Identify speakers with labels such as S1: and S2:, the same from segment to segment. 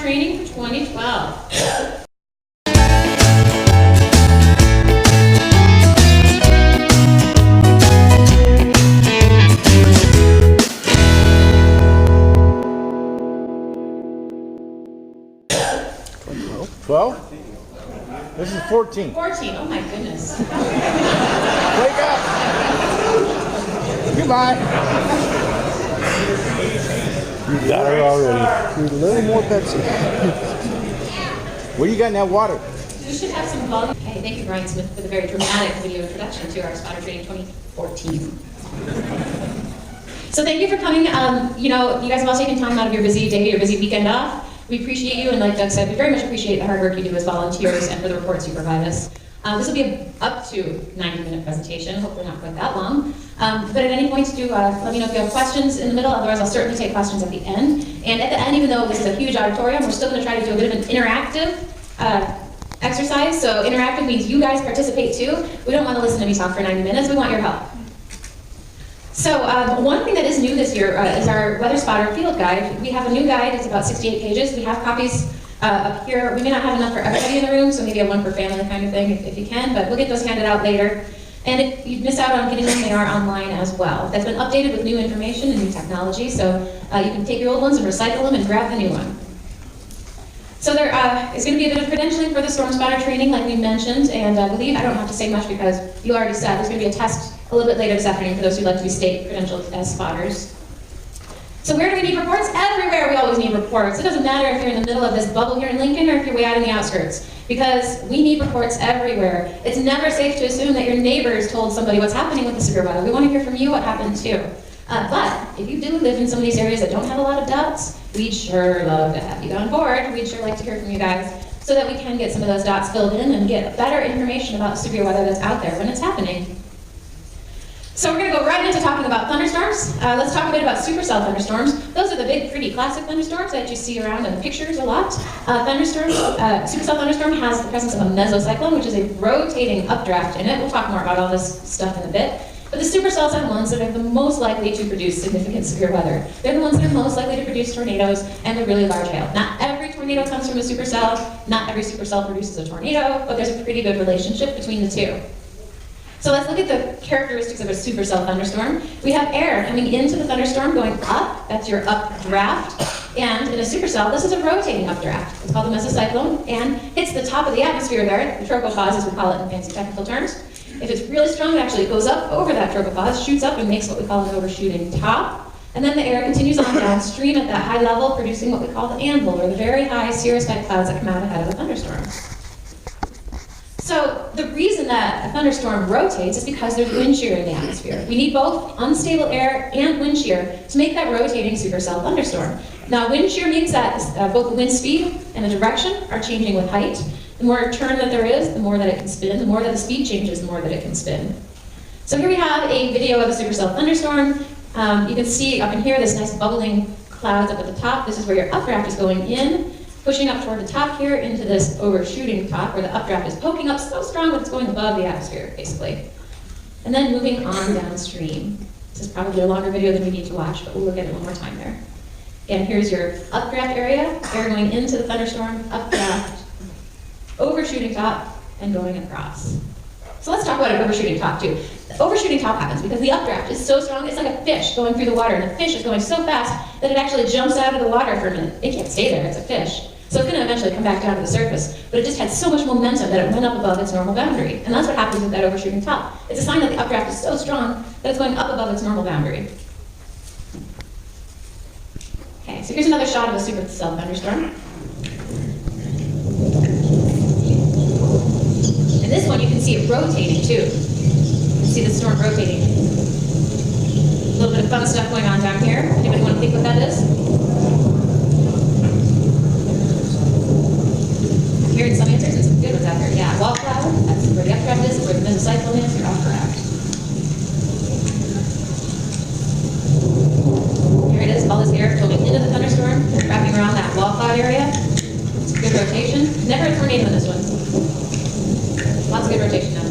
S1: training for 2012.
S2: This is 14.
S1: 14, oh my goodness.
S2: Wake up! Goodbye. You got her already. Need a little more Pepsi. What do you got in that water?
S1: We should have some volume. Hey, thank you, Brian Smith, for the very dramatic video introduction to our spotter training 2014. So thank you for coming. You know, you guys have all taken time out of your busy day, your busy weekend off. We appreciate you, and like Doug said, we very much appreciate the hard work you do as volunteers and for the reports you provide us. This will be an up to 90-minute presentation, hopefully not quite that long. But at any point, let me know if you have questions in the middle, otherwise I'll certainly take questions at the end. And at the end, even though this is a huge auditorium, we're still going to try to do a bit of an interactive exercise. So interactive means you guys participate too. We don't want to listen to me talk for 90 minutes, we want your help. So one thing that is new this year is our Weather Spotter Field Guide. We have a new guide, it's about 68 pages. We have copies up here. We may not have enough for everybody in the room, so maybe a one per family kind of thing if you can, but we'll get those handed out later. And if you miss out on getting them, they are online as well. That's been updated with new information and new technology, so you can take your old ones and recycle them and grab the new one. So there is going to be a bit of credentialing for the storm spotter training, like we mentioned, and I believe I don't have to say much because you already said there's going to be a test a little bit later this afternoon for those who'd like to be state credentialed as spotters. So where do we need reports? Everywhere we always need reports. It doesn't matter if you're in the middle of this bubble here in Lincoln or if you're way out in the outskirts, because we need reports everywhere. It's never safe to assume that your neighbors told somebody what's happening with the severe weather. We want to hear from you what happened too. But if you do live in some of these areas that don't have a lot of dots, we'd sure love to have you on board. We'd sure like to hear from you guys so that we can get some of those dots filled in and get better information about the severe weather that's out there when it's happening. So we're going to go right into talking about thunderstorms. Let's talk a bit about supercell thunderstorms. Those are the big, pretty classic thunderstorms that you see around in the pictures a lot. Supercell thunderstorm has the presence of a mesocyclone, which is a rotating updraft in it. We'll talk more about all this stuff in a bit. But the supercells are the ones that are the most likely to produce significant severe weather. They're the ones that are most likely to produce tornadoes and the really large hail. Not every tornado comes from a supercell. Not every supercell produces a tornado, but there's a pretty good relationship between the two. So let's look at the characteristics of a supercell thunderstorm. We have air coming into the thunderstorm going up, that's your updraft. And in a supercell, this is a rotating updraft. It's called a mesocyclone and hits the top of the atmosphere there, the tropopause as we call it in fancy technical terms. If it's really strong, it actually goes up over that tropopause, shoots up and makes what we call an overshooting top. And then the air continues on downstream at that high level, producing what we call the anvil, or the very high cirrus-type clouds that come out ahead of a thunderstorm. So the reason that a thunderstorm rotates is because there's wind shear in the atmosphere. We need both unstable air and wind shear to make that rotating supercell thunderstorm. Now wind shear means that both the wind speed and the direction are changing with height. The more turn that there is, the more that it can spin. The more that the speed changes, the more that it can spin. So here we have a video of a supercell thunderstorm. You can see up in here this nice bubbling clouds up at the top. This is where your updraft is going in, pushing up toward the top here into this overshooting top where the updraft is poking up so strong that it's going above the atmosphere, basically. And then moving on downstream. This is probably a longer video than we need to watch, but we'll look at it one more time there. And here's your updraft area, air going into the thunderstorm, updraft, overshooting top, and going across. So let's talk about an overshooting top too. The overshooting top happens because the updraft is so strong, it's like a fish going through the water, and the fish is going so fast that it actually jumps out of the water for a minute. It can't stay there, it's a fish. So it's going to eventually come back down to the surface, but it just had so much momentum that it went up above its normal boundary. And that's what happens with that overshooting top. It's a sign that the updraft is so strong that it's going up above its normal boundary. Okay, so here's another shot of a supercell thunderstorm. And this one you can see it rotating too. You can see the storm rotating. A little bit of fun stuff going on down here. Anybody want to think what that is? Hearing some answers and some good ones out there. Yeah, wall cloud, that's where the updraft is, where the mesocyclone is, your updraft. Here it is, all this air going into the thunderstorm, wrapping around that wall cloud area. It's good rotation. Never a tornado in this one. Lots of good rotation now.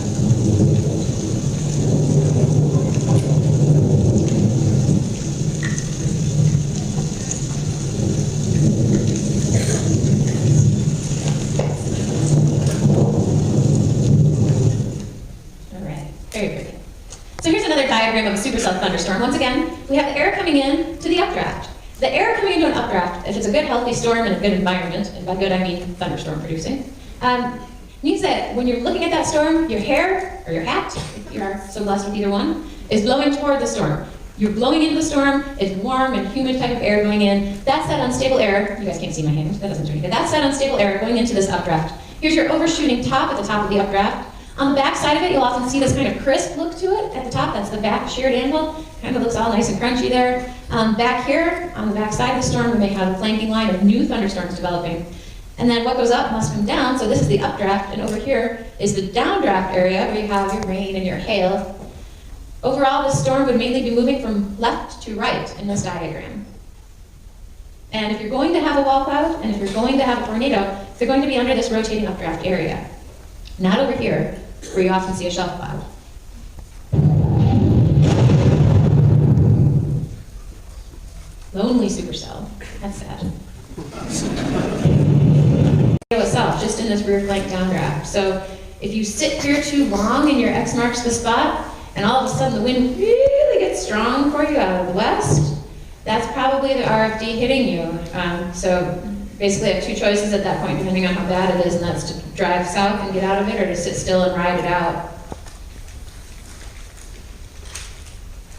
S1: diagram of a supercell thunderstorm. Once again, we have the air coming in to the updraft. The air coming into an updraft, if it's a good healthy storm in a good environment, and by good I mean thunderstorm producing, means that when you're looking at that storm, your hair, or your hat, if you are so blessed with either one, is blowing toward the storm. You're blowing into the storm, it's warm and humid type of air going in. That's that unstable air, you guys can't see my hand, that doesn't do anything. That's that unstable air going into this updraft. Here's your overshooting top at the top of the updraft. On the back side of it, you'll often see this kind of crisp look to it at the top. That's the back sheared anvil. Kind of looks all nice and crunchy there. Back here, on the back side of the storm, we may have a flanking line of new thunderstorms developing. And then what goes up must come down, so this is the updraft, and over here is the downdraft area where you have your rain and your hail. Overall, this storm would mainly be moving from left to right in this diagram. And if you're going to have a wall cloud, and if you're going to have a tornado, they're going to be under this rotating updraft area. Not over here, where you often see a shelf cloud. Lonely supercell. That's sad. Itself, just in this rear flank downdraft. So if you sit here too long and your X marks the spot, and all of a sudden the wind really gets strong for you out of the west, that's probably the RFD hitting you. So basically I have two choices at that point, depending on how bad it is, and that's to drive south and get out of it, or to sit still and ride it out.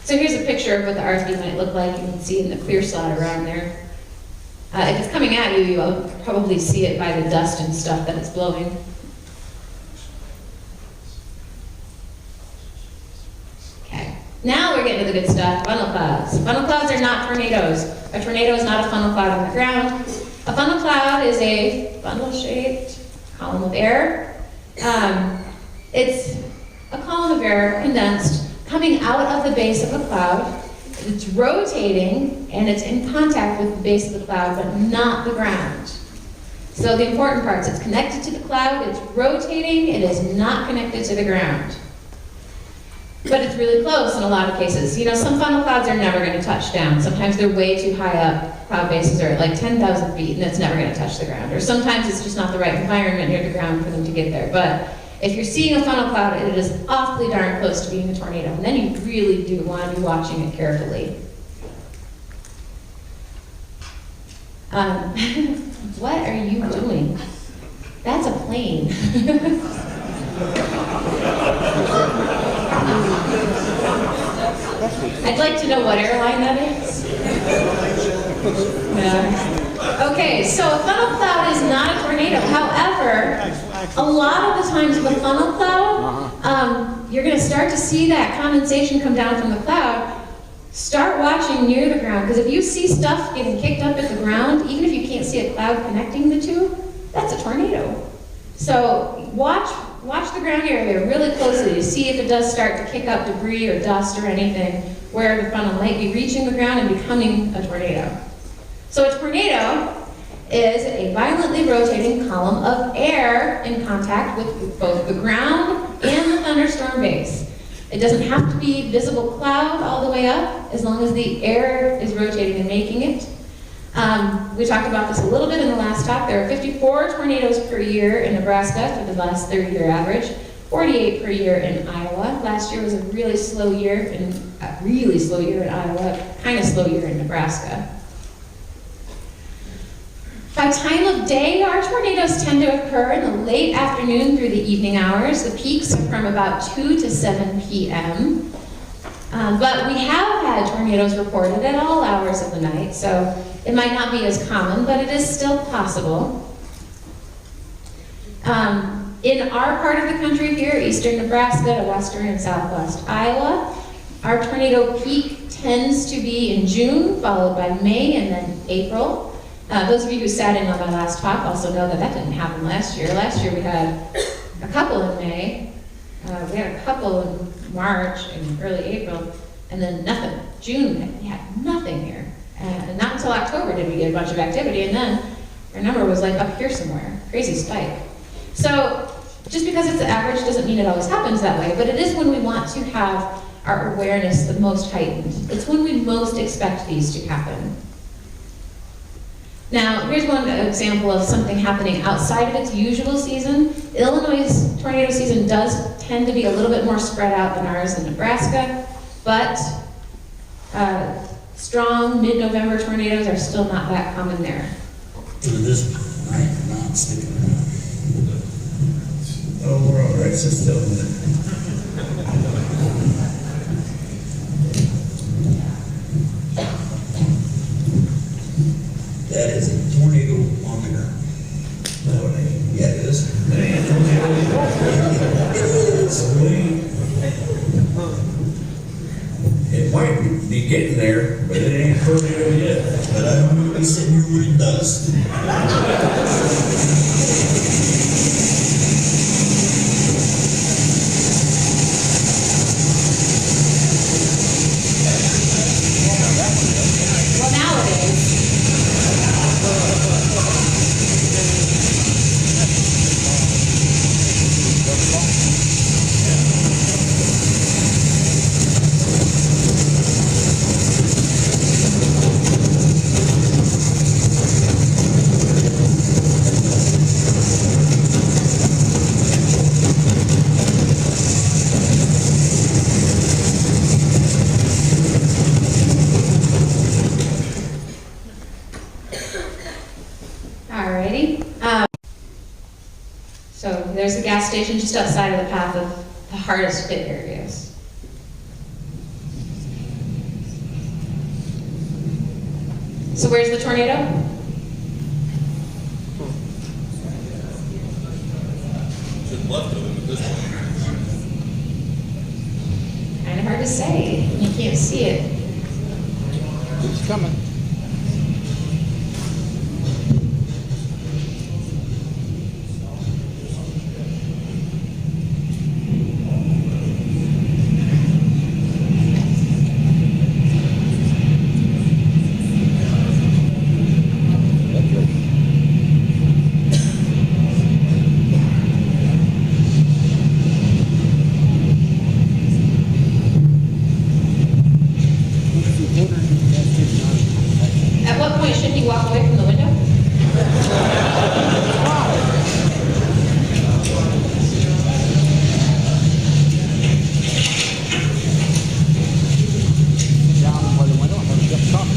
S1: So here's a picture of what the RFD might look like. You can see in the clear slot around there. If it's coming at you, you'll probably see it by the dust and stuff that it's blowing. Okay, now we're getting to the good stuff, funnel clouds. Funnel clouds are not tornadoes. A tornado is not a funnel cloud on the ground. A funnel cloud is a funnel-shaped column of air. It's a column of air, condensed, coming out of the base of a cloud. It's rotating, and it's in contact with the base of the cloud, but not the ground. So the important parts, it's connected to the cloud, it's rotating, it is not connected to the ground. But it's really close in a lot of cases. You know, some funnel clouds are never going to touch down. Sometimes they're way too high up. Cloud bases are at like 10,000 feet, and it's never going to touch the ground. Or sometimes it's just not the right environment near the ground for them to get there. But if you're seeing a funnel cloud, it is awfully darn close to being a tornado, and then you really do want to be watching it carefully. What are you doing? That's a plane. I'd like to know what airline that is. Yeah. Okay, so a funnel cloud is not a tornado. However, a lot of the times with a funnel cloud, you're going to start to see that condensation come down from the cloud. Start watching near the ground, because if you see stuff getting kicked up at the ground, even if you can't see a cloud connecting the two, that's a tornado. So watch the ground area really closely to see if it does start to kick up debris or dust or anything where the funnel might be reaching the ground and becoming a tornado. So a tornado is a violently rotating column of air in contact with both the ground and the thunderstorm base. It doesn't have to be visible cloud all the way up, as long as the air is rotating and making it. We talked about this a little bit in the last talk. There are 54 tornadoes per year in Nebraska for the last 30-year average, 48 per year in Iowa. Last year was a really slow year in Iowa, kind of slow year in Nebraska. By time of day, our tornadoes tend to occur in the late afternoon through the evening hours. The peaks are from about 2 to 7 p.m. But we have had tornadoes reported at all hours of the night, so it might not be as common, but it is still possible. In our part of the country here, eastern Nebraska to western and southwest Iowa, our tornado peak tends to be in June, followed by May and then April. Those of you who sat in on my last talk also know that that didn't happen last year. Last year we had a couple in May, we had a couple in March and early April, and then nothing. June, we had nothing here. And not until October did we get a bunch of activity, and then our number was like up here somewhere. Crazy spike. So just because it's the average doesn't mean it always happens that way, but it is when we want to have our awareness the most heightened. It's when we most expect these to happen. Now, here's one example of something happening outside of its usual season. Illinois' tornado season does tend to be a little bit more spread out than ours in Nebraska. but strong mid-November tornadoes are still not that common there.
S3: This night, not sticking around. Oh, we're all right, sit still. That is a tornado on the ground. No, it ain't. Yeah, it is. It ain't a tornado. It is. It might be getting there, but it ain't a tornado yet. But I don't want to be sitting here when it does.
S1: Well, now it is. Alrighty. So there's a gas station just outside of the path of the hardest hit areas. So where's the tornado?
S4: Just left of him at this point.
S1: Kind of hard to say. You can't see it.
S2: It's coming.
S1: At what point should he walk away from the window?
S2: Down by the window and have a cup of coffee.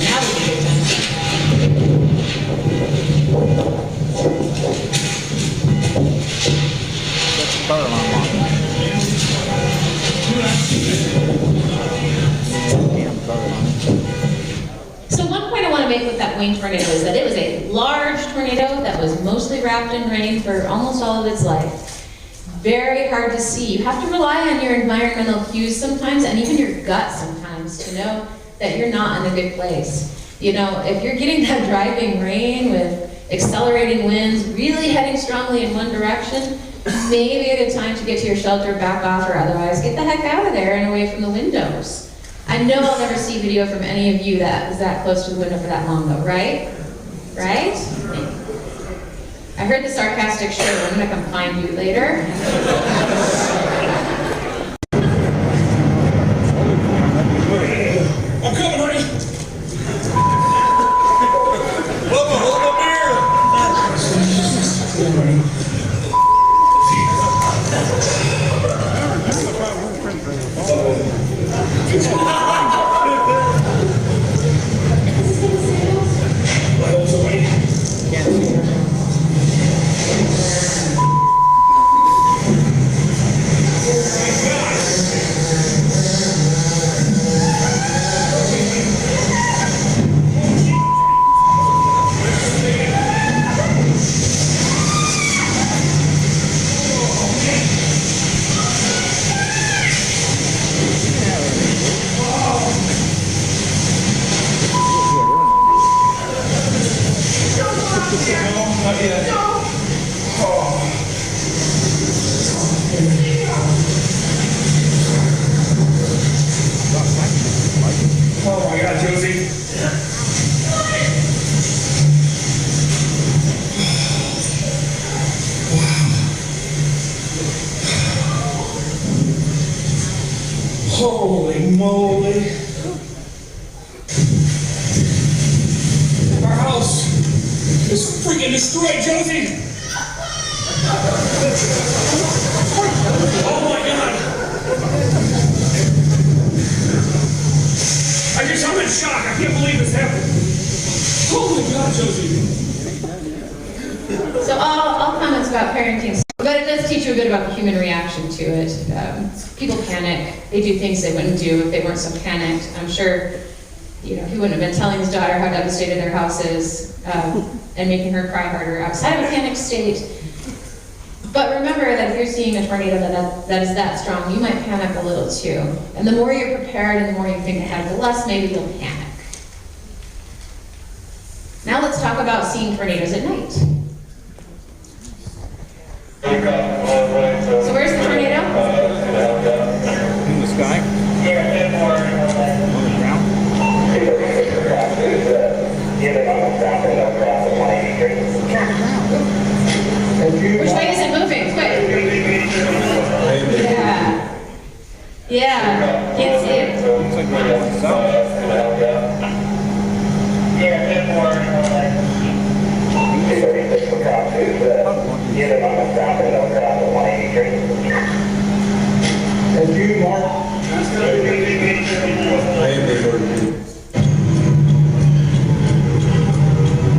S1: Now would be a good time.
S2: That's the car alarm on. Damn car alarm.
S1: So one point I want to make with that Wayne tornado is that it was a large tornado that was mostly wrapped in rain for almost all of its life. Very hard to see. You have to rely on your environmental cues sometimes, and even your gut sometimes, to know that you're not in a good place. You know, if you're getting that driving rain with accelerating winds, really heading strongly in one direction, maybe a good time to get to your shelter, back off, or otherwise get the heck out of there and away from the windows. I know I'll never see video from any of you that was that close to the window for that long though, right? Right? I heard the sarcastic sure, I'm gonna come find you later.
S4: I'm coming, honey. Bubba, hold up Oh my God, Josie. Holy moly. Destroy Josie! Oh my God! I'm in shock. I can't believe this happened. Holy God, Josie!
S1: So all comments about parenting, but it does teach you a bit about the human reaction to it. People panic. They do things they wouldn't do if they weren't so panicked. I'm sure, he wouldn't have been telling his daughter how devastated their house is and making her cry harder outside of a panic state. But remember that if you're seeing a tornado that is that strong, you might panic a little too. And the more you're prepared and the more you think ahead, the less maybe you'll panic. Now let's talk about seeing tornadoes at night. So where's the tornado?
S2: In the sky? On the ground?
S1: Which way is it moving? Quick. Yeah. Yeah. Can't see it.
S2: Looks like we're going south.
S3: And you, Mark?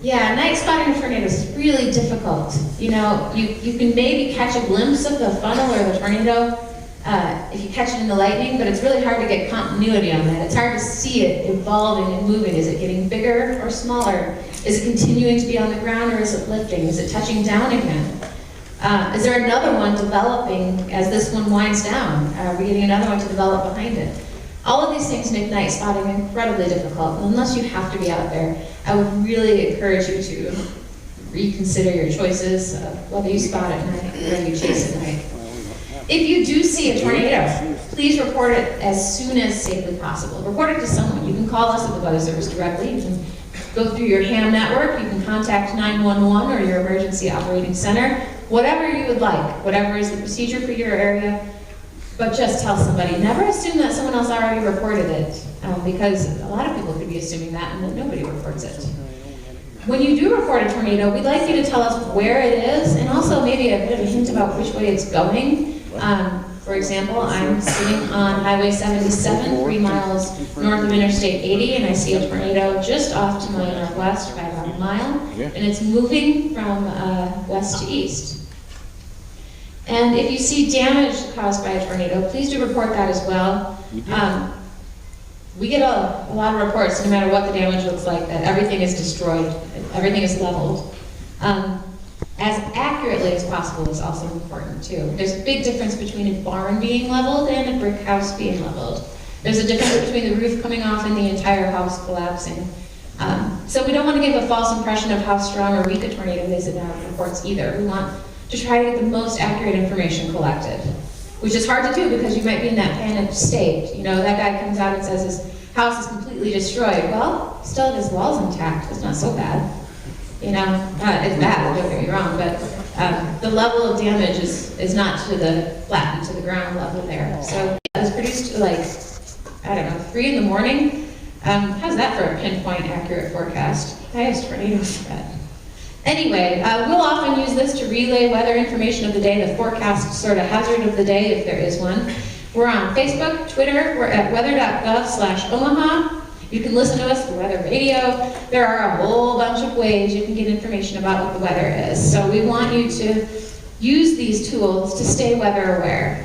S1: Yeah, night spotting a tornado is really difficult. You can maybe catch a glimpse of the funnel or the tornado if you catch it in the lightning, but it's really hard to get continuity on that. It's hard to see it evolving and moving. Is it getting bigger or smaller? Is it continuing to be on the ground or is it lifting? Is it touching down again? Is there another one developing as this one winds down? Are we getting another one to develop behind it? All of these things make night spotting incredibly difficult, and unless you have to be out there, I would really encourage you to reconsider your choices of whether you spot at night or whether you chase at night. If you do see a tornado, please report it as soon as safely possible. Report it to someone. You can call us at the Weather Service directly. You can go through your ham network. You can contact 911 or your emergency operating center. Whatever you would like, whatever is the procedure for your area. But just tell somebody. Never assume that someone else already reported it, because a lot of people could be assuming that and that nobody reports it. When you do report a tornado, we'd like you to tell us where it is and also maybe a bit of a hint about which way it's going. For example, I'm sitting on Highway 77, 3 miles north of Interstate 80, and I see a tornado just off to my northwest by about a mile, and it's moving from west to east. And if you see damage caused by a tornado, please do report that as well. We get a lot of reports, no matter what the damage looks like, that everything is destroyed, everything is leveled. As accurately as possible is also important too. There's a big difference between a barn being leveled and a brick house being leveled. There's a difference between the roof coming off and the entire house collapsing. So we don't want to give a false impression of how strong or weak a tornado is in our reports either. We want to try to get the most accurate information collected, which is hard to do because you might be in that panicked state. That guy comes out and says his house is completely destroyed. Well, still his walls intact. It's not so bad. It's bad, don't get me wrong, but the level of damage is not to the flattened to the ground level there. So it was produced 3 in the morning. How's that for a pinpoint accurate forecast? Highest tornado threat. Anyway, we'll often use this to relay weather information of the day, the forecast sort of hazard of the day, if there is one. We're on Facebook, Twitter, we're at weather.gov/Omaha. You can listen to us through weather radio. There are a whole bunch of ways you can get information about what the weather is. So we want you to use these tools to stay weather aware.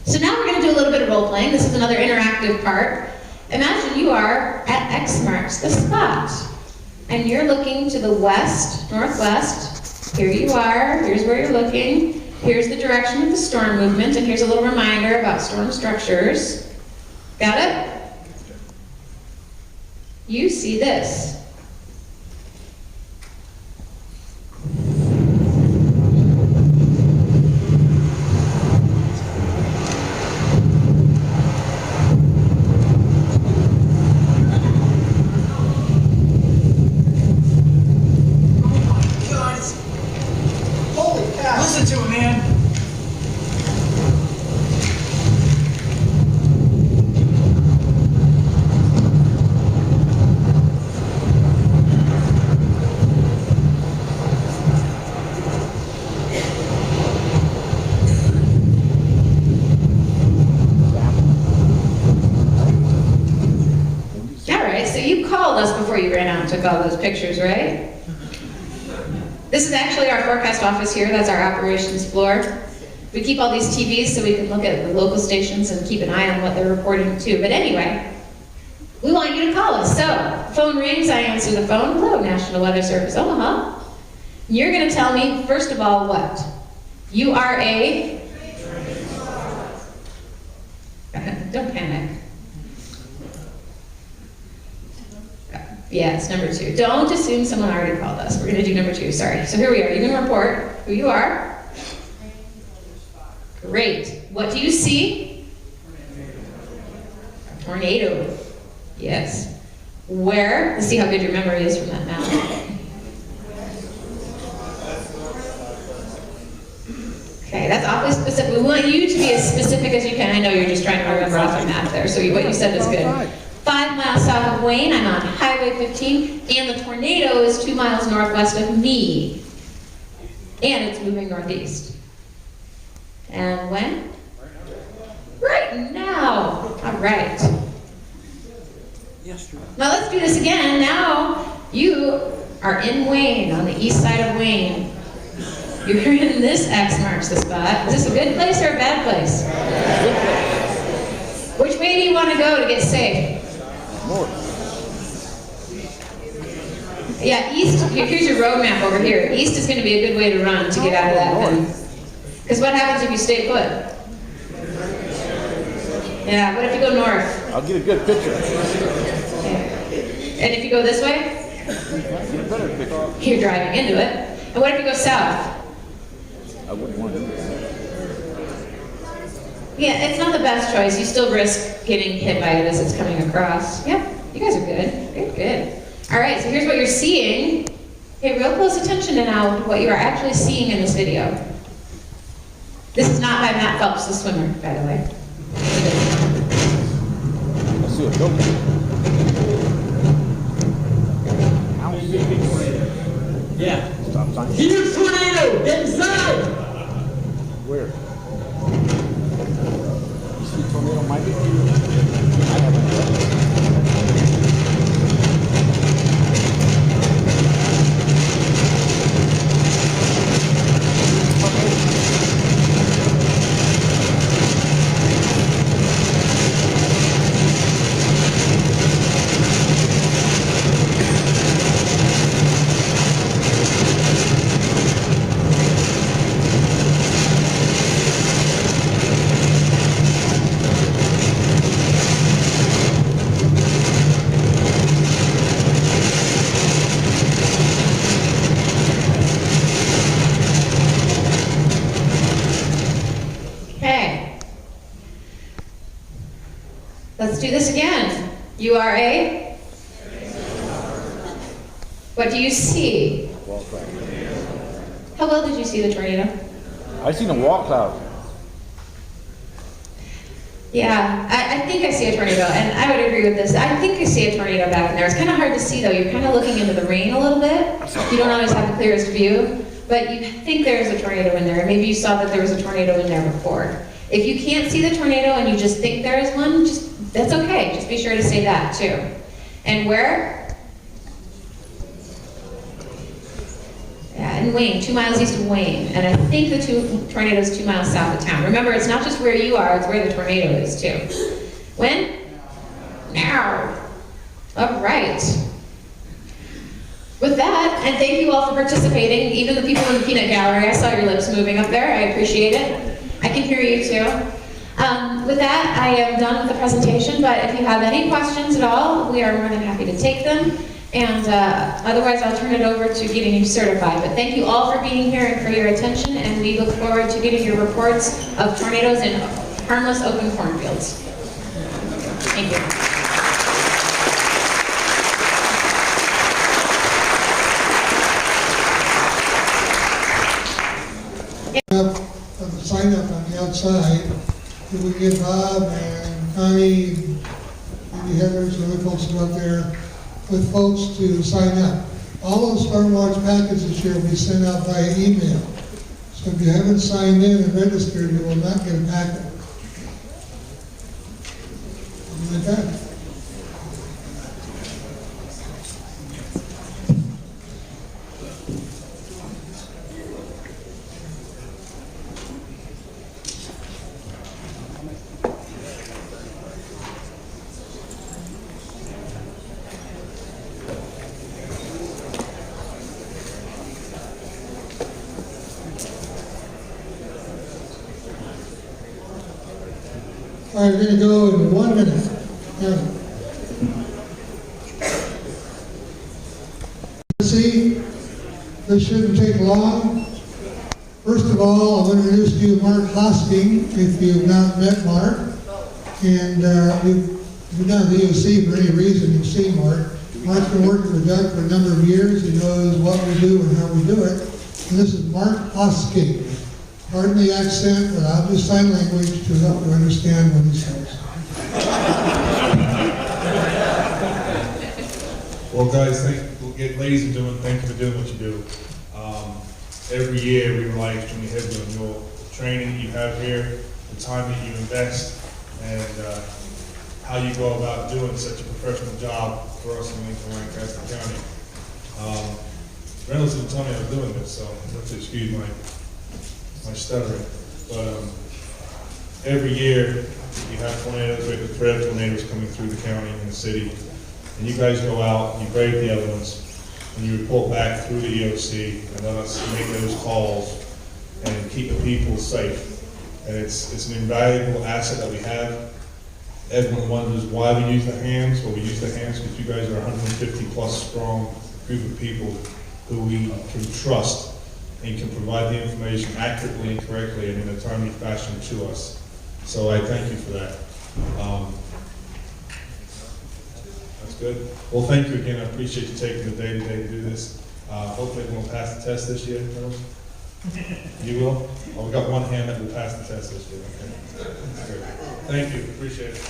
S1: So now we're going to do a little bit of role playing. This is another interactive part. Imagine you are at X marks the spot. And you're looking to the west, northwest. Here you are, here's where you're looking. Here's the direction of the storm movement, and here's a little reminder about storm structures. Got it? You see this. and took all those pictures, right? This is actually our forecast office here. That's our operations floor. We keep all these TVs so we can look at the local stations and keep an eye on what they're reporting too. But anyway, we want you to call us. So, phone rings, I answer the phone. Hello, National Weather Service, Omaha. You're going to tell me, first of all, what? You are a... Don't panic. Yeah, it's number 2. Don't assume someone already called us. We're going to do number 2, sorry. So here we are. You're going to report who you are. Great. What do you see? Tornado. Yes. Where? Let's see how good your memory is from that map. Okay, that's awfully specific. We want you to be as specific as you can. I know you're just trying to remember off the map there, so what you said was good. 5 miles south of Wayne, I'm on Highway 15, and the tornado is 2 miles northwest of me. And it's moving northeast. And when? Right now. All right. Now let's do this again. Now you are in Wayne, on the east side of Wayne. You're in this X marks the spot. Is this a good place or a bad place? Which way do you want to go to get safe?
S2: North.
S1: Yeah, east. Here's your road map over here. East is going to be a good way to run to get out of that thing. Because what happens if you stay put? Yeah, what if you go north?
S2: I'll get a good picture.
S1: Yeah. And if you go this way?
S2: Get a better picture.
S1: You're driving into it. And what if you go south?
S2: I wouldn't want to do that.
S1: Yeah, it's not the best choice. You still risk getting hit by it as it's coming across. Yep, you guys are good. You're good. All right, so here's what you're seeing. Pay real close attention to now what you are actually seeing in this video. This is not by Matt Phelps, the swimmer, by the way.
S2: I see a goat.
S4: Yeah.
S2: Stop sign.
S4: Huge tornado! Get inside!
S2: Where? You see a tornado, Mikey? I haven't. Let's do this again. You are a? What do you see? Wall cloud.
S1: How well did you see the tornado?
S2: I seen a wall cloud. Yeah,
S1: I think I see a tornado, and I would agree with this. I think I see a tornado back in there. It's kind of hard to see, though. You're kind of looking into the rain a little bit. You don't always have the clearest view, but you think there's a tornado in there. Maybe you saw that there was a tornado in there before. If you can't see the tornado and you just think there is one, that's okay. Just be sure to say that, too. And where? Yeah, in Wayne, 2 miles east of Wayne. And I think the tornado's 2 miles south of town. Remember, it's not just where you are, it's where the tornado is, too. When? Now. All right. With that, and thank you all for participating, even the people in the peanut gallery. I saw your lips moving up there. I appreciate it. I can hear you, too. With that, I am done with the presentation, but if you have any questions at all, we are more than happy to take them. And otherwise, I'll turn it over to getting you certified. But thank you all for being here and for your attention, and we look forward to getting your reports of tornadoes in harmless open cornfields. Thank you.
S5: Sign up on the outside. If we get Bob and Connie, maybe Heather's and other folks go up there with folks to sign up. All those stormwatch packets this year will be sent out via email. So if you haven't signed in and registered, you will not get a packet. Like that. All right, we're gonna go in 1 minute. Yeah. See, this shouldn't take long. First of all, I want to introduce to you Mark Hosking, if you've not met Mark. And if you're not in the EOC for any reason, you've seen Mark. Mark's been working with Doug for a number of years. He knows what we do and how we do it. And this is Mark Hosking. Pardon the accent, but I'll do sign language to help you understand what he says.
S4: Well, guys, ladies and gentlemen, thank you for doing what you do. Every year we rely extremely heavily on your training you have here, the time that you invest, and how you go about doing such a professional job for us in Lincoln, Lancaster County. Reynolds didn't tell me I was doing this, so you have to excuse my stuttering. But every year you have tornadoes, we have the threat of tornadoes coming through the county and the city. And you guys go out, you brave the elements, and you report back through the EOC and let us make those calls and keep the people safe. And it's an invaluable asset that we have. Everyone wonders why we use the hands. Well, we use the hands because you guys are 150 plus strong group of people who we can trust and can provide the information accurately and correctly and in a timely fashion to us. So I thank you for that. That's good. Well, thank you again. I appreciate you taking the day today to do this. Hopefully everyone will pass the test this year. You will? Oh, we got one hand that will pass the test this year. Okay. That's good. Thank you. Appreciate it.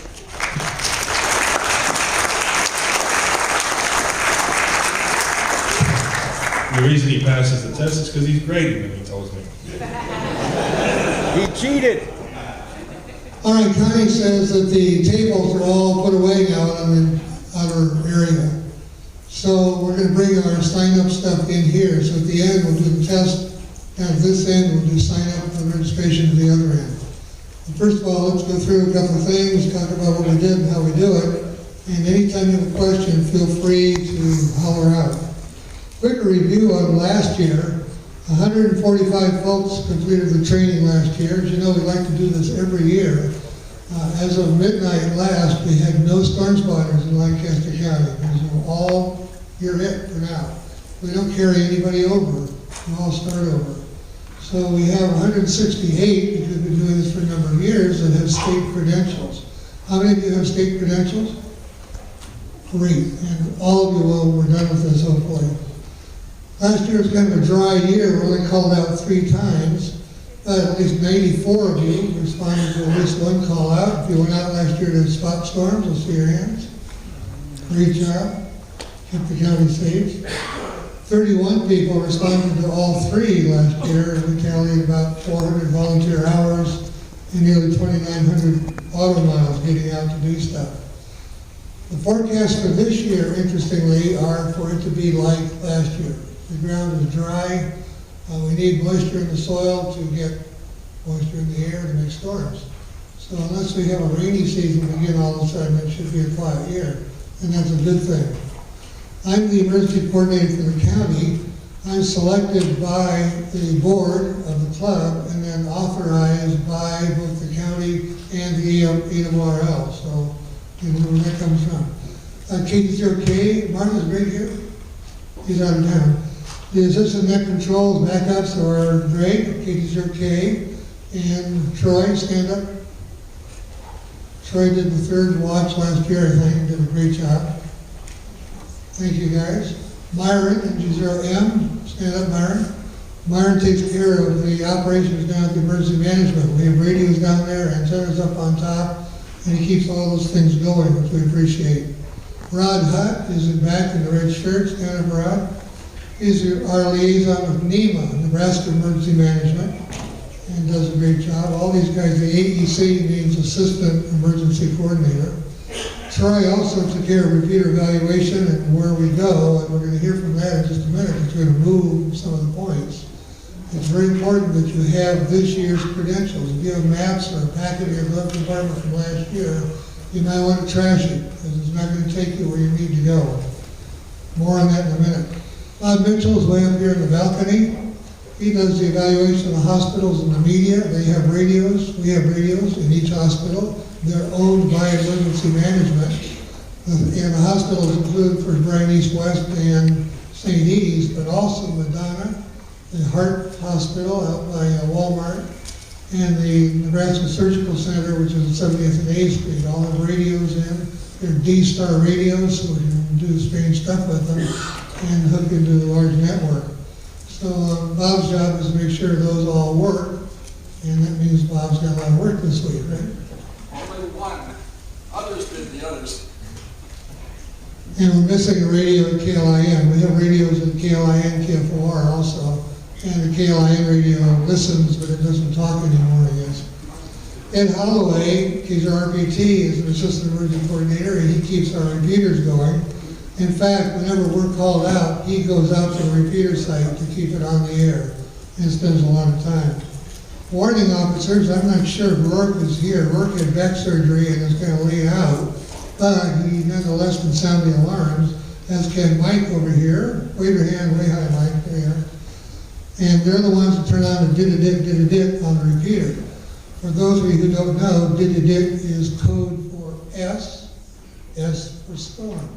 S4: The reason he passes the test is because he's grading them, he tells me.
S6: He cheated.
S5: All right, Connie says that the tables are all put away now in the outer area. So we're going to bring our sign-up stuff in here. So at the end, we'll do the test. And at this end, we'll do sign-up and registration to the other end. And first of all, let's go through a couple of things, talk about what we did and how we do it. And anytime you have a question, feel free to holler out. Quick review on last year. 145 folks completed the training last year. As you know, we like to do this every year. As of midnight last, we had no storm spotters in Lancaster County. Because all, you're it for now. We don't carry anybody over. We all start over. So we have 168, because we've been doing this for a number of years, that have state credentials. How many of you have state credentials? Great. And all of you will, we're done with this hopefully. Last year was kind of a dry year. We only called out 3 times. At least 94 of you responded to at least one call out. If you went out last year to spot storms, I'll see your hands. Great job. Kept the county safe. 31 people responded to all 3 last year. We tallied about 400 volunteer hours and nearly 2,900 auto miles getting out to do stuff. The forecast for this year, interestingly, are for it to be like last year. The ground is dry. We need moisture in the soil to get moisture in the air to make storms. So unless we have a rainy season begin all of a sudden, it should be a quiet year, and that's a good thing. I'm the emergency coordinator for the county. I'm selected by the board of the club and then authorized by both the county and the EWRL. So you know where that comes from. KT0K, Martha's right here. He's out of town. The assistant net controls backups are great, KT0K. And Troy, stand up. Troy did the 3rd watch last year, I think, did a great job. Thank you guys. Myron, NG0M, stand up Myron. Myron takes care of the operations down at the emergency management. We have radios down there, antennas up on top, and he keeps all those things going, which we appreciate. Rod Hutt is in back in the red shirt, stand up Rod. He's our liaison with NEMA, Nebraska Emergency Management, and does a great job. All these guys, the AEC means Assistant Emergency Coordinator. Troy also took care of repeater evaluation and where we go, and we're going to hear from that in just a minute. It's going to move some of the points. It's very important that you have this year's credentials. If you have maps or a packet of your glove compartment from last year, you might want to trash it, because it's not going to take you where you need to go. More on that in a minute. Bob Mitchell is way up here in the balcony. He does the evaluation of the hospitals and the media. They have radios. We have radios in each hospital. They're owned by emergency management. And the hospitals include First Bryan East West and St. E's, but also Madonna, the Heart Hospital out by Walmart, and the Nebraska Surgical Center, which is at 70th and A Street. All have radios in. They're D-Star radios, so we can do strange stuff with them and hook into the large network. So Bob's job is to make sure those all work, and that means Bob's got a lot of work this week, right?
S6: Only one. Others did the others.
S5: And we're missing a radio at KLIN. We have radios at KLIN, KFOR also, and the KLIN radio listens, but it doesn't talk anymore, I guess. Ed Holloway, he's our RPT, is an assistant emergency coordinator, and he keeps our repeaters going. In fact, whenever we're called out, he goes out to the repeater site to keep it on the air and spends a lot of time. Warning officers, I'm not sure if Rourke is here. Rourke had back surgery and is going to lay out, but he nonetheless can sound the alarms, as can Mike over here. Wave your hand way high, Mike, there. And they're the ones that turn on the did-a-dit on the repeater. For those of you who don't know, did-a-dit is code for S for storm.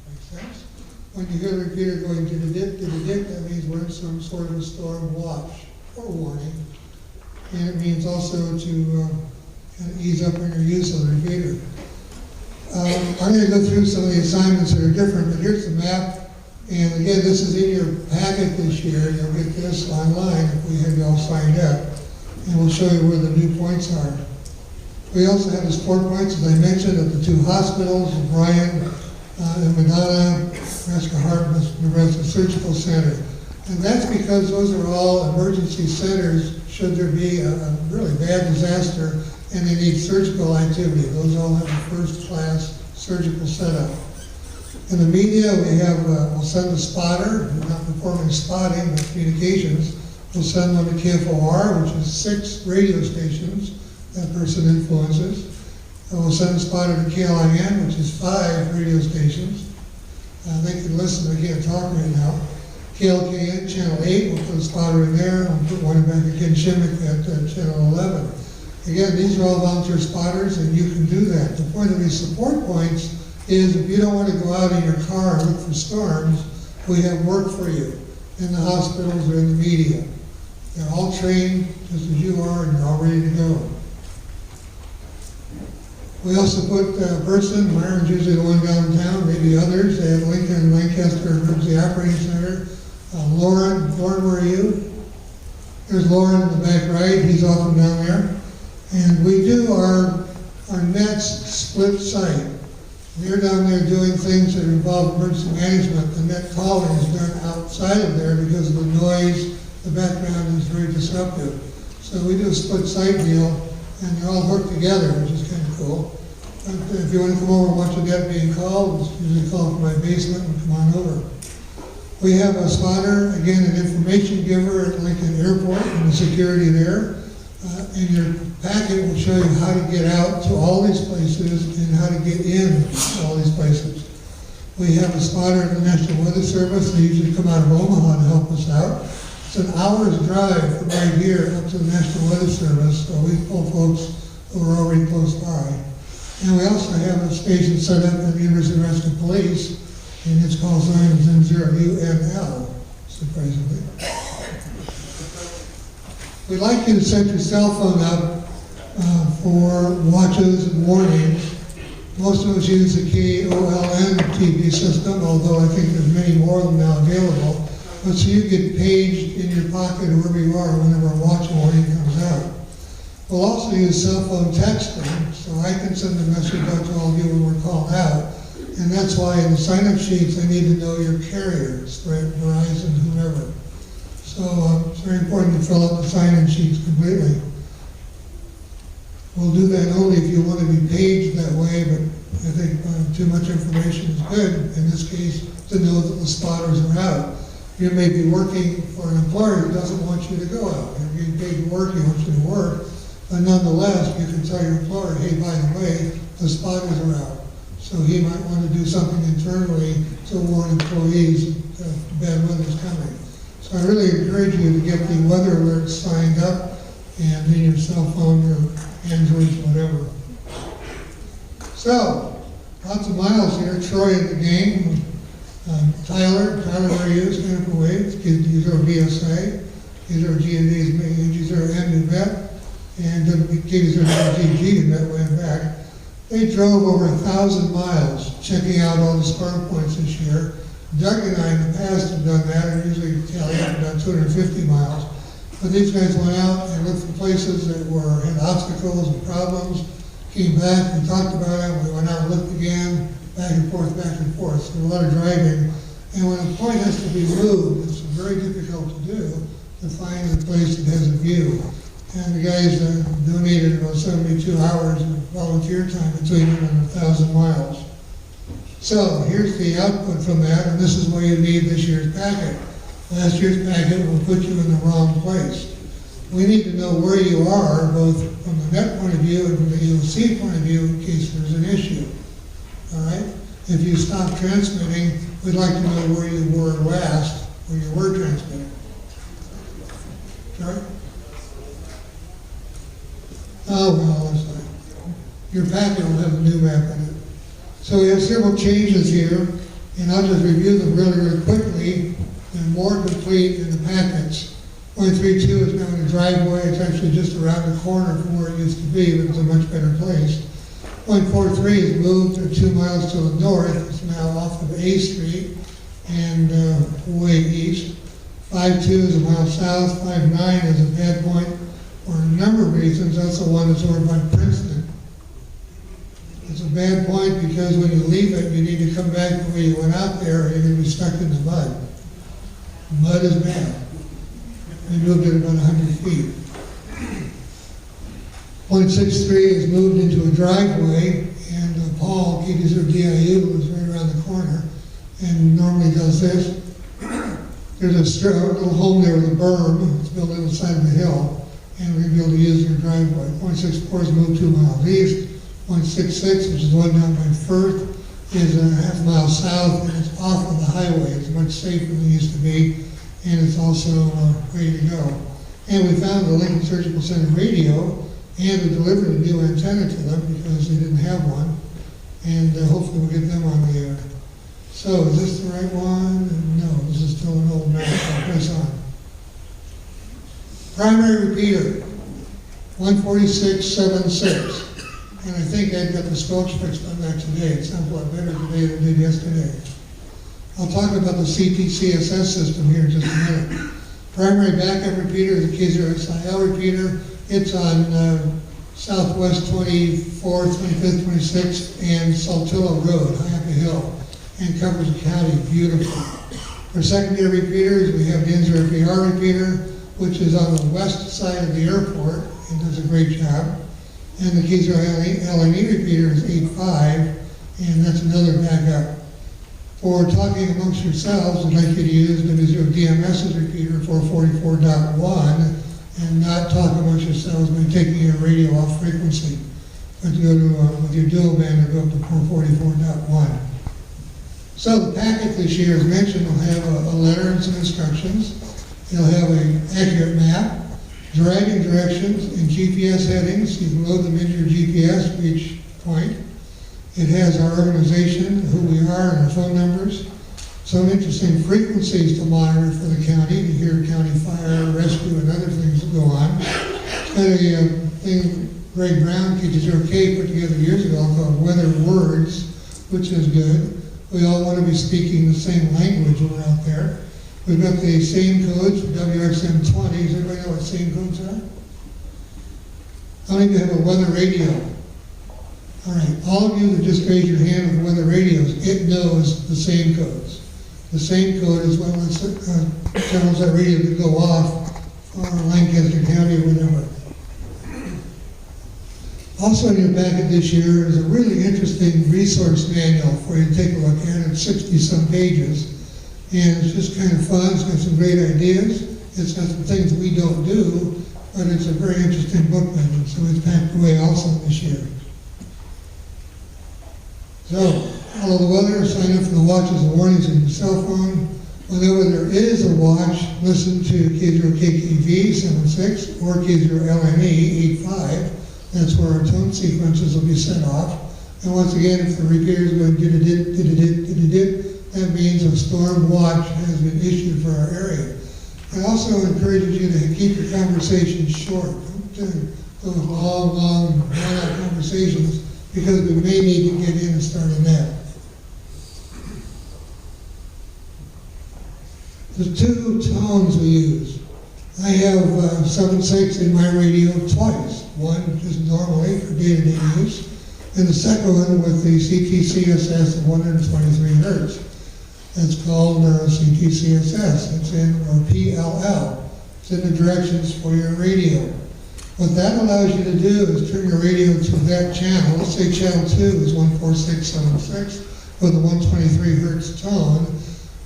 S5: Make sense? When you hear the repeater going did-a-dit, that means we're in some sort of a storm watch or warning. And it means also to kind of ease up on your use of the repeater. I'm going to go through some of the assignments that are different, but here's the map. And again, this is in your packet this year. You'll get this online if we have you all signed up. And we'll show you where the new points are. We also have the support points, as I mentioned, at the two hospitals, Bryan and Madonna, Nebraska Heart, Nebraska Surgical Center. And that's because those are all emergency centers should there be a really bad disaster and they need surgical activity. Those all have a first-class surgical setup. In the media, we have, we'll send a spotter, we're not performing spotting, but communications. We'll send one to KFOR, which is 6 radio stations that person influences. And we'll send a spotter to KLIN, which is 5 radio stations. They can listen, they can't talk right now. KLKN, Channel 8, we'll put a spotter in there. We'll put one back at Ken Shimmick at Channel 11. Again, these are all volunteer spotters, and you can do that. The point of these support points is if you don't want to go out in your car and look for storms, we have work for you in the hospitals or in the media. They're all trained just as you are, and you're all ready to go. We also put a person, Myron's usually the one downtown, maybe others. They have Lincoln and Lancaster Emergency Operating Center. Lauren, where are you? There's Lauren in the back right, he's often down there. And we do our nets split site. They're down there doing things that involve emergency management. The net calling is done outside of there because of the noise, the background is very disruptive. So we do a split site deal, and they're all hooked together, which is kind of cool. But if you want to come over and watch a net being called, it's usually called from my basement and come on over. We have a spotter, again, an information giver at Lincoln Airport and the security there. And your packet will show you how to get out to all these places and how to get in to all these places. We have a spotter at the National Weather Service. They usually come out of Omaha to help us out. It's an hour's drive from right here up to the National Weather Service, so we pull folks who are already close by. And we also have a station set up at the University of Nebraska Police, and its call sign is M0UNL, surprisingly. We'd like you to set your cell phone up for watches and warnings. Most of us use the KOLN TV system, although I think there's many more of them now available. But so you get paged in your pocket or wherever you are whenever a watch warning comes out. We'll also use cell phone texting, so I can send a message out to all of you when we're called out. And that's why in the sign-up sheets, I need to know your carrier, Sprint, Verizon, whomever. So it's very important to fill out the sign-in sheets completely. We'll do that only if you want to be paged that way, but I think too much information is good, in this case, to know that the spotters are out. You may be working for an employer who doesn't want you to go out. You're getting paid to work, he wants you to work. But nonetheless, you can tell your employer, hey, by the way, the spotters are out. So he might want to do something internally to warn employees that bad weather's coming. So I really encourage you to get the weather alerts signed up and in your cell phone or Android, whatever. So, lots of miles here. Troy at the game. Tyler, where he is, Jennifer Wade. These are BSA. These are G&D's main. These are MUVET. And these are GG in that way and back. They drove over 1,000 miles checking out all the storm points this year. Doug and I in the past have done that, and usually tally up about 250 miles. But these guys went out and looked for places that had obstacles and problems, came back and talked about it. We went out and looked again, back and forth, back and forth. So a lot of driving. And when a point has to be moved, it's very difficult to do, to find a place that has a view. And the guys donated about 72 hours of volunteer time between them and 1,000 miles. So here's the output from that, and this is what you need this year's packet. Last year's packet will put you in the wrong place. We need to know where you are, both from the net point of view and from the EOC point of view, in case there's an issue. All right? If you stop transmitting, we'd like to know where you were last, where you were transmitting. Sorry? Oh, well, that's fine. Your packet will have a new map in it. So we have several changes here, and I'll just review them really, really quickly. They're more complete in the packets. 0.32 is now in the driveway. It's actually just around the corner from where it used to be, but it's a much better place. 0.43 is moved 2 miles to the north. It's now off of A Street and way east. 5.2 is a mile south. 5.9 is a bad point for a number of reasons. That's the one that's over by Princeton. It's a bad point because when you leave it, you need to come back the way you went out there, or you're going to be stuck in the mud. Mud is bad. We moved it about 100 feet. 0.63 is moved into a driveway, and Paul, KD0 DIU, is right around the corner, and normally does this. There's a little home there with a berm. It's built on the side of the hill, and we're going to be able to use your driveway. 0.64 is moved 2 miles east. 0.66, which is the one down by Firth, is a half mile south, and it's off of the highway. It's much safer than it used to be, and it's also ready to go. And we found the Lincoln Surgical Center radio, and we delivered a new antenna to them because they didn't have one, and hopefully we'll get them on the air. So is this the right one? No, this is still an old map. I'll press on. Primary repeater, 146.76. And I think I've got the spokes fixed on that today. It sounds a lot better today than it did yesterday. I'll talk about the cpsws system here in just a minute. Primary backup repeater is a K0SIL repeater. It's on Southwest 24th, 25th, 26th, and Saltillo Road, high up a hill, and covers the county beautifully. For secondary repeaters, we have the NZRPR repeater, which is on the west side of the airport and does a great job. And the K0 LNE repeater is 8.5, and that's another backup. For talking amongst yourselves, I'd like you to use W0 DMS's repeater 444.1 and not talk amongst yourselves by taking your radio off frequency. But go to, with your dual band, or go up to 444.1. So the packet this year, as mentioned, will have a letter and some instructions. It'll have an accurate map, driving directions, and GPS headings. You can load them into your GPS for each point. It has our organization, who we are, and our phone numbers. Some interesting frequencies to monitor for the county, to hear county fire, rescue, and other things that go on. It's got a thing Greg Brown, KT0K, put together years ago called Weather Words, which is good. We all want to be speaking the same language when we're out there. We've got the same codes for WXM20. Does everybody know what same codes are? How many of you have a weather radio? All right, all of you that just raised your hand with weather radios, it knows the same codes. The same code is what tells that radio to go off for Lancaster County or whatever. Also in your packet this year is a really interesting resource manual for you to take a look at. It's 60-some pages. And it's just kind of fun. It's got some great ideas. It's got some things we don't do, but it's a very interesting booklet, and so it's packed away also this year. So, follow the weather, sign up for the watches and warnings on your cell phone. Whenever there is a watch, listen to K0KKV 76 or K0LNE 85. That's where our tone sequences will be set off. And once again, if the repeater is going did-a-did, that means a storm watch has been issued for our area. It also encourages you to keep your conversations short. Don't those long, drawn-out conversations, because we may need to get in and start a nap. The two tones we use. I have 7.6 in my radio twice. One just normally for day-to-day use, and the second one with the cpsws of 123 hertz. That's called cpsws. It's in, or PLL. It's in the directions for your radio. What that allows you to do is turn your radio to that channel. Let's say channel 2 is 14676 with a 123 hertz tone.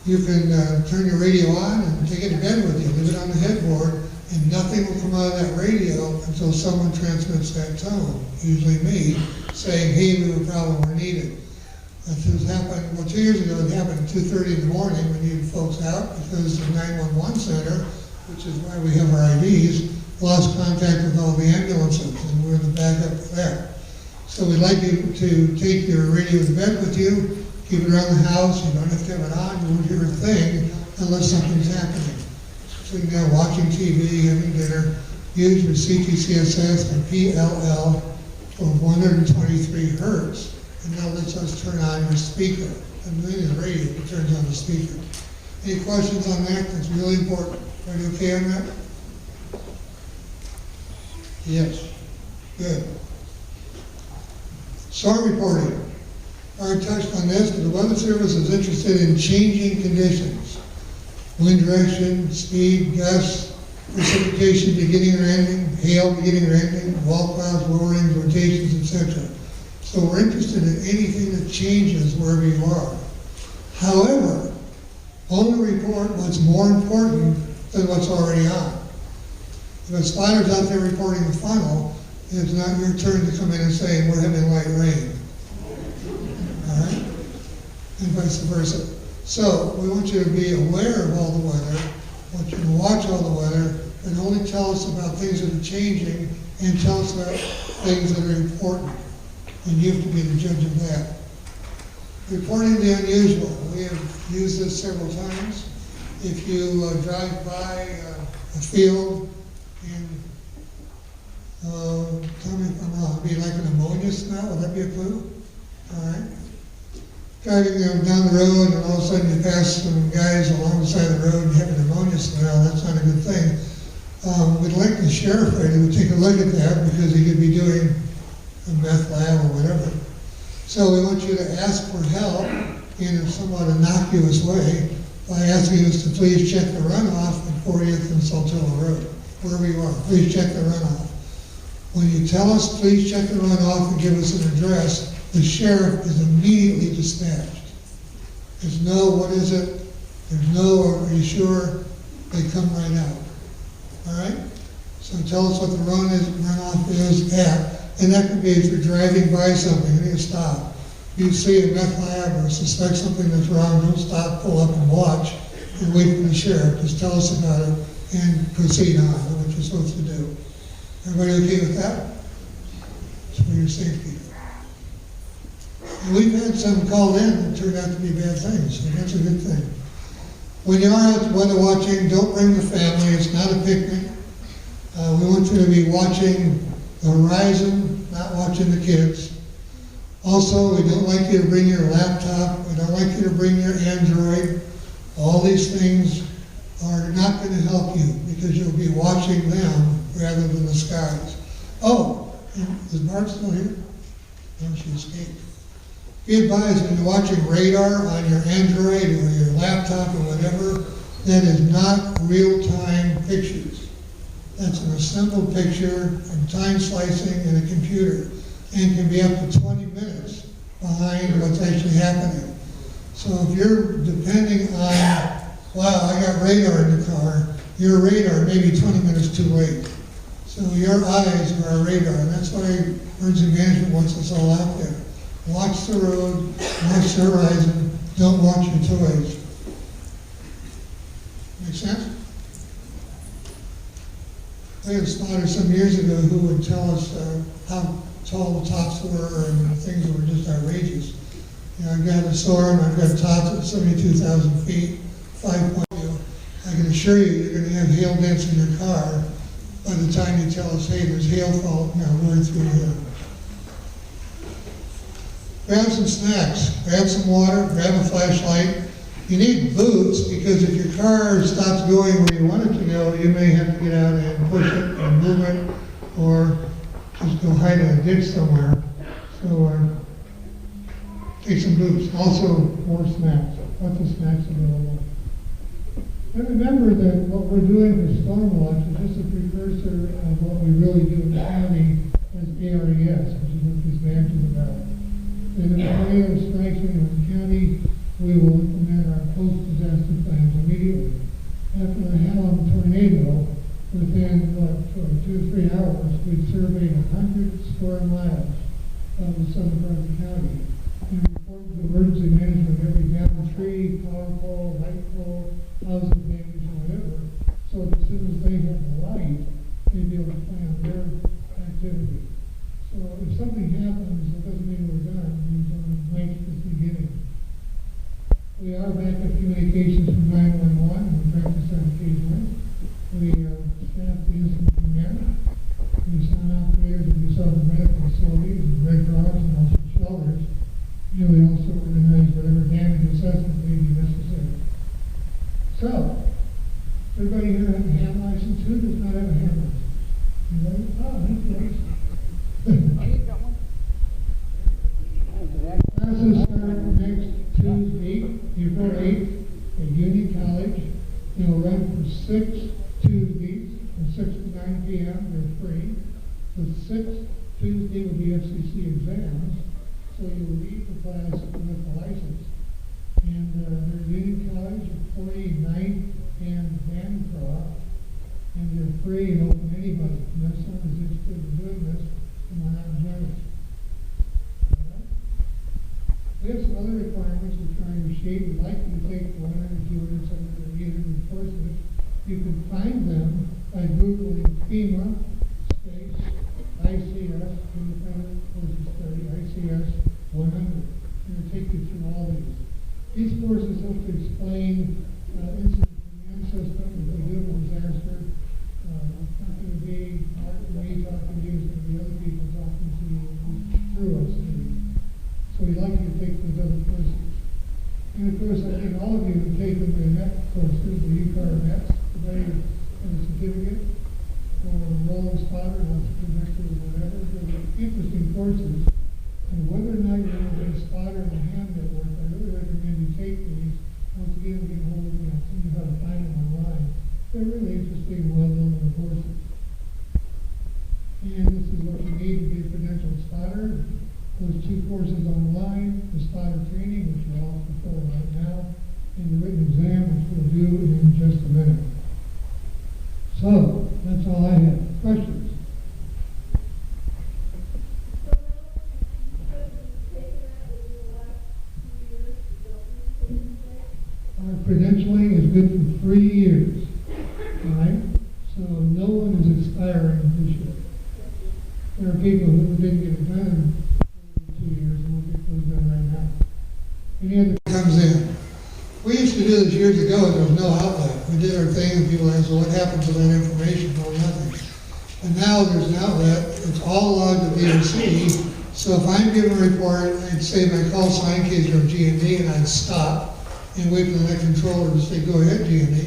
S5: You can turn your radio on and take it to bed with you, leave it on the headboard, and nothing will come out of that radio until someone transmits that tone, usually me, saying, hey, we have a problem, we're needed. That has happened, well, 2 years ago, it happened at 2:30 in the morning. We needed folks out because the 911 center, which is why we have our IDs, lost contact with all the ambulances, and we're the backup for that. So we'd like you to take your radio to bed with you, keep it around the house. You don't have to have it on, you won't hear a thing unless something's happening. Sitting there watching TV, having dinner, use your cpsws and PLL for 123 hertz, and that lets us turn on your speaker. And then the radio, it turns on the speaker. Any questions on that? That's really important. Are you okay on that? Yes. Good. Storm reporting. I already touched on this, but the Weather Service is interested in changing conditions. Wind direction, speed, gusts, precipitation beginning or ending, hail beginning or ending, wall clouds, lowering, rotations, etc. So we're interested in anything that changes wherever you are. However, only report what's more important than what's already on. If a spotter's out there reporting the funnel, it's not your turn to come in and say, we're having light rain. All right? And vice versa. So we want you to be aware of all the weather, want you to watch all the weather, and only tell us about things that are changing and tell us about things that are important. And you have to be the judge of that. Reporting the unusual. We have used this several times. If you drive by a field and tell me if I'm wrong, it'd be like an ammonia smell, would that be a clue? All right. Driving down the road and all of a sudden you pass some guys along the side of the road and you have an ammonia smell, that's not a good thing. We'd like the sheriff right to take a look at that because he could be doing a meth lab or whatever. So we want you to ask for help in a somewhat innocuous way by asking us to please check the runoff at 40th and Saltillo Road, wherever you are. Please check the runoff. When you tell us, please check the runoff and give us an address, the sheriff is immediately dispatched. There's no, what is it? There's no, are you sure? They come right out. All right? So tell us what the runoff is at. And that could be if you're driving by something, you need to stop. You see a meth lab or suspect something that's wrong, don't stop, pull up and watch, and wait for the sheriff. Just tell us about it and proceed on with what you're supposed to do. Everybody okay with that? It's for your safety. And we've had some called in that turned out to be bad things, so that's a good thing. When you are out weather watching, don't bring the family. It's not a picnic. We want you to be watching the horizon, not watching the kids. Also, we don't like you to bring your laptop. We don't like you to bring your Android. All these things are not going to help you because you'll be watching them rather than the skies. Oh, is Barb still here? No, she escaped. Be advised when you're watching radar on your Android or your laptop or whatever, that is not real-time pictures. That's an assembled picture from time slicing in a computer and can be up to 20 minutes behind what's actually happening. So if you're depending on, wow, I got radar in the car, your radar may be 20 minutes too late. So your eyes are our radar, and that's why emergency management wants us all out there. Watch the road, watch the horizon, don't watch your toys. Make sense? We had a spotter some years ago who would tell us how tall the tops were and things that were just outrageous. You know, I've got a storm, I've got tops at 72,000 feet, 5.0. I can assure you, you're going to have hail dents in your car by the time you tell us, hey, there's hail fall now going through here. Grab some snacks, grab some water, grab a flashlight. You need boots because if your car stops going where you want it to go, you may have to get out and push it and move it, or just go hide in a ditch somewhere. So take some boots. Also, more snacks. Lots of snacks available. And remember that what we're doing for Stormwatch is just a precursor of what we really do in the county as ARES, which is what this badge is about. And if a tornado strikes in the county, we will implement our post-disaster plans immediately. After the Helen tornado, within 2 or 3 hours, we'd surveyed 100 square miles of the southern part of the county and reported to emergency management every downed tree, power pole, light pole, housing damage, or whatever. So as soon as they have the light, they'd be able to plan their activity. So if something happens, it doesn't mean we're done. It means we're right at the beginning. We are backup communications from 911, and we practice that occasionally. We staff the incident command. We assign operators and do the medical facilities, and Red Cross, and also shelters. And we also organize whatever damage assessment may be necessary. So, everybody here have a ham license? Who does not have a ham license? Anybody? Oh, thank you. Classes start next Tuesday, April 8th, at Union College. They'll run for 6 Tuesdays, from 6 to 9 p.m. They're free. The 6th Tuesday will be FCC exams, so you'll leave the class with a license. And they're Union College at 49th and Bancroft, and they're free and open to anybody. And if someone's interested in doing this, come on out and join us. We have some other requirements we're trying to shape. We'd like you to take 100, 200, 700, 800 courses. You can find them by Googling FEMA space ICS, Independent Courses Study, ICS 100. And it'll take you through all these. These courses help to explain incident command system, what we do in disaster. It's not going to be me talking to you, it's going to be other people talking to you through us. So we'd like you to take those other courses. And of course, I think all of you have taken the NET courses, the UCAR NETs, today as a certificate, or rolling spotter, or projector, or whatever. They're interesting courses. And whether or not you're going to be a spotter in the ham network, I really recommend you take these. Once again, get hold of them, I'll tell you how to find them online. They're really interesting and well-known courses. And this is what you need to be a credentialed spotter. Those 2 courses online, the spotter training, which we're all fulfilling right now, and the written exam, which we'll do in just a minute. So, that's all I have. Questions? Our credentialing is good for 3 years. All right? So no one is expiring this year. There are people who didn't get it done for 2 years, and we'll get those done right now. Any other comes in? We used to do this years ago, and there was no outlet. We did our thing, and people asked, well, what happened to that information? Well, nothing. And now there's an outlet. It's all logged to VOC. So if I'm giving a report, I'd say my call sign KZR G&D, and I'd stop and wait for the next controller to say, go ahead, G&D.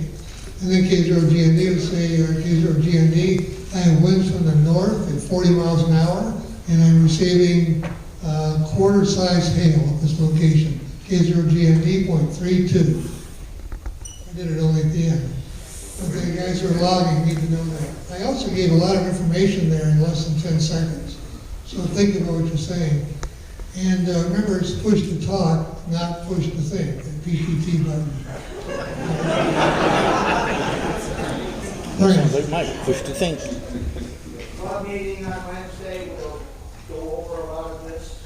S5: And then KZR G&D would say, KZR G&D, I have winds from the north at 40 miles an hour, and I'm receiving quarter-size hail at this location. KZR G&D 0.32. I did it only at the end. Okay, the guys who are logging need to know that. I also gave a lot of information there in less than 10 seconds. So think about what you're saying. And remember, it's push to talk, not push to think. The PPT button.
S7: Sounds like Mike, push to think.
S8: Club meeting on Wednesday, we'll go over a lot of this.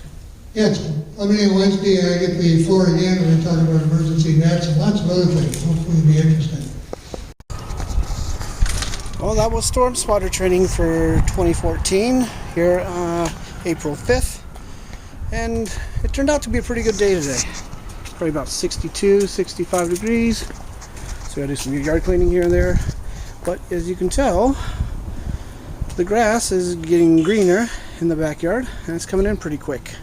S5: Yes, I mean, Wednesday I get the floor again, and we're talking about emergency nets and lots of other things. Hopefully it'll be interesting.
S7: Well, that was storm spotter training for 2014 here April 5th, and it turned out to be a pretty good day today. Probably about 62, 65 degrees. So I do some yard cleaning here and there, but as you can tell, the grass is getting greener in the backyard and it's coming in pretty quick.